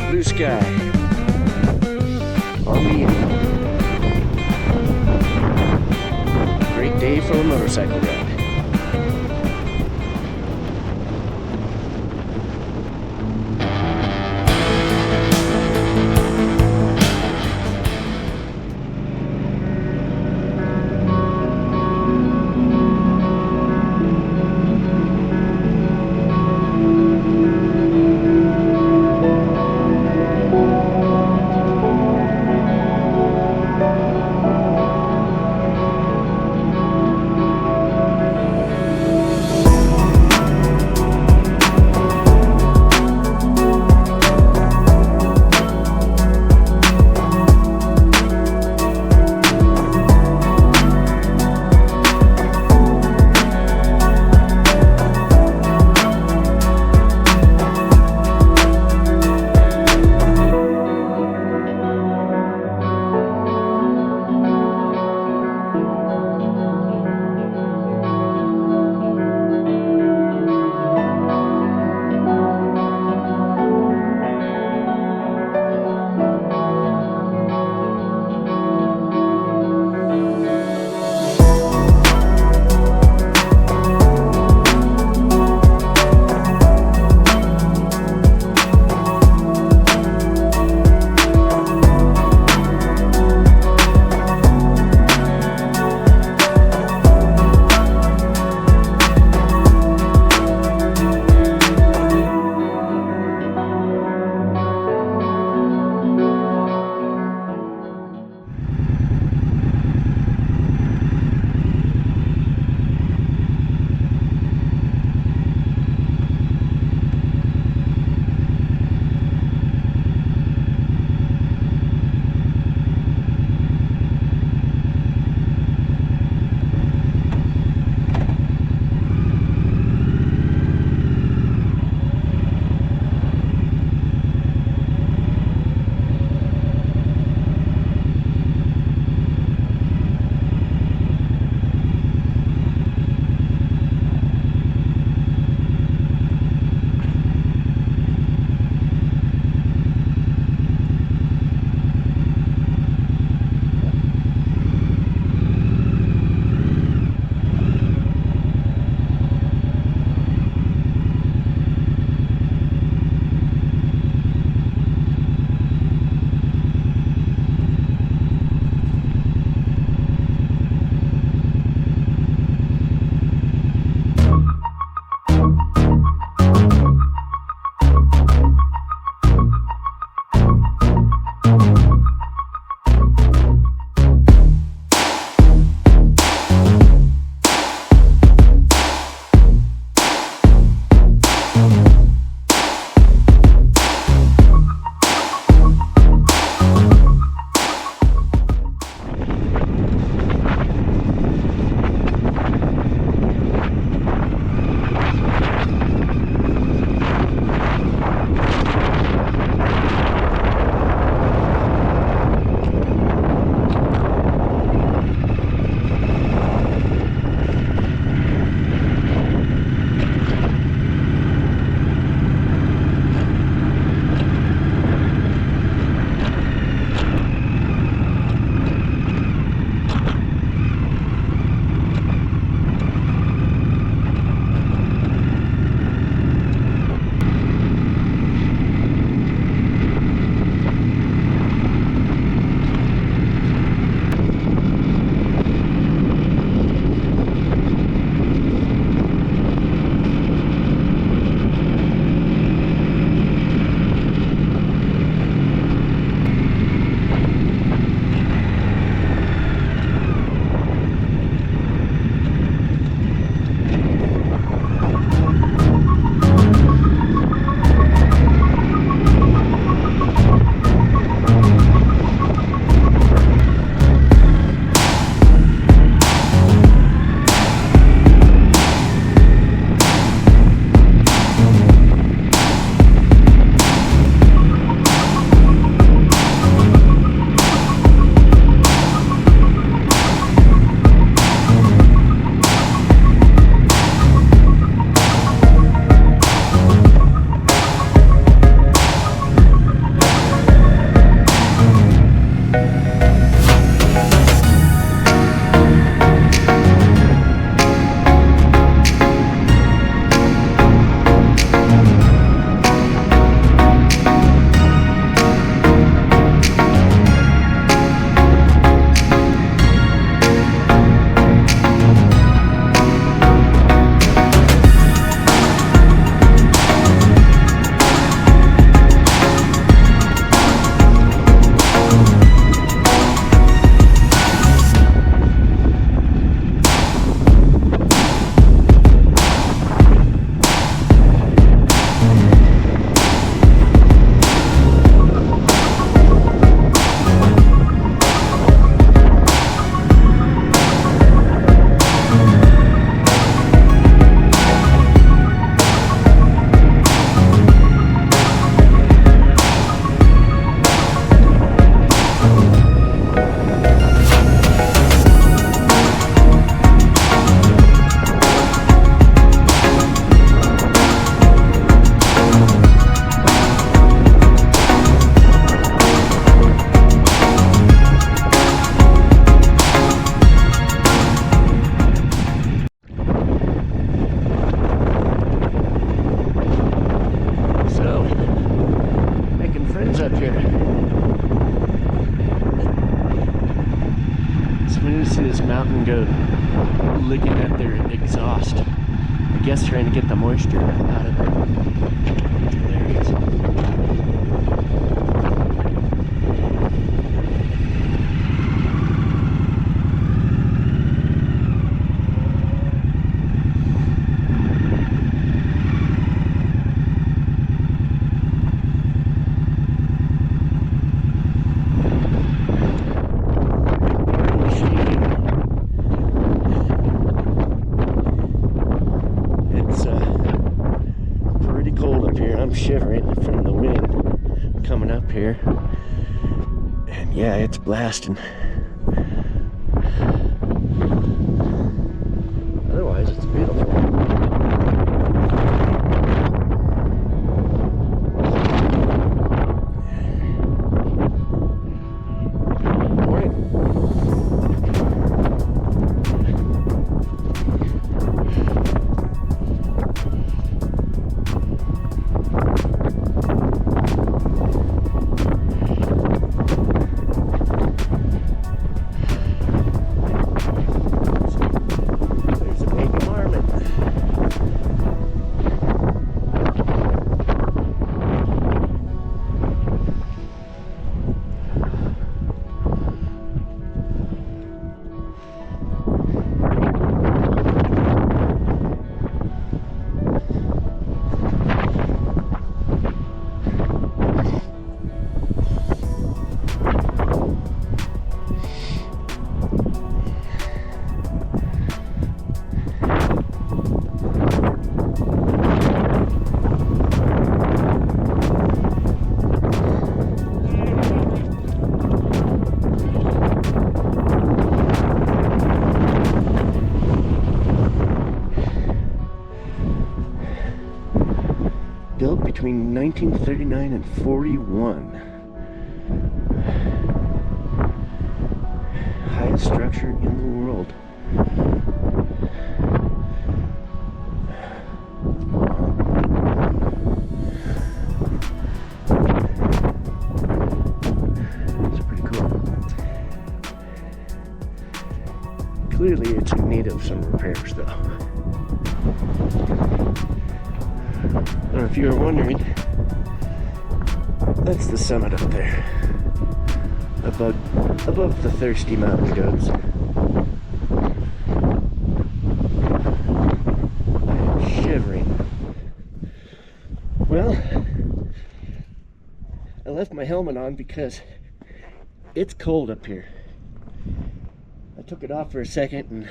blue sky. Are we in? Great day for a motorcycle ride. mean, you see this mountain goat licking at their exhaust. I guess trying to get the moisture out of it. There it is. I'm shivering from the wind coming up here, and yeah, it's blasting. Otherwise, it's beautiful. Built between 1939 and 41. Highest structure in the world. It's pretty cool. Clearly it's in need of some repairs though. Or if you were wondering, that's the summit up there, above the thirsty mountain goats. I am shivering. Well, I left my helmet on because it's cold up here. I took it off for a second and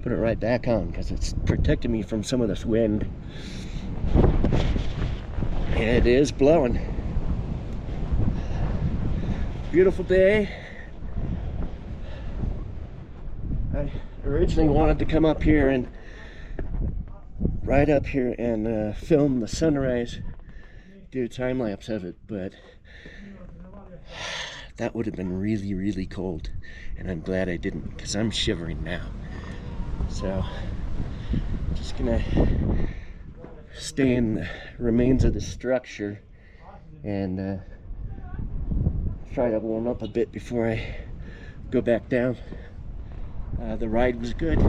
put it right back on because it's protecting me from some of this wind. It is blowing. Beautiful day. I originally wanted to come up here and right up here and film the sunrise, do a time lapse of it, but that would have been really, really cold, and I'm glad I didn't because I'm shivering now. So, just gonna stay in the remains of the structure and try to warm up a bit before I go back down. The ride was good,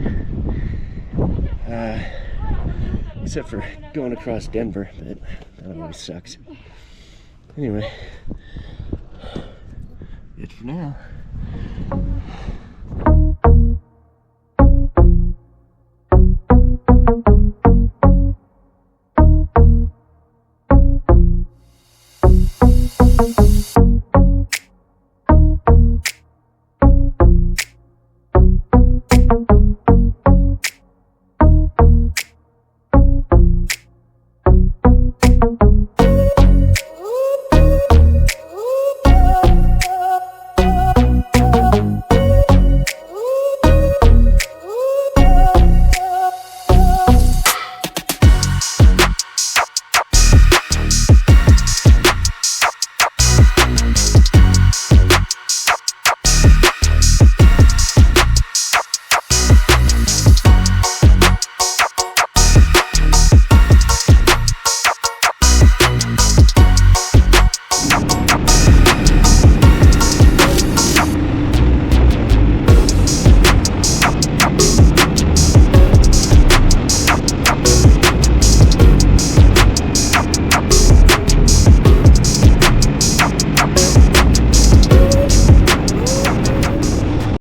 except for going across Denver, but that always sucks. Anyway, it for now.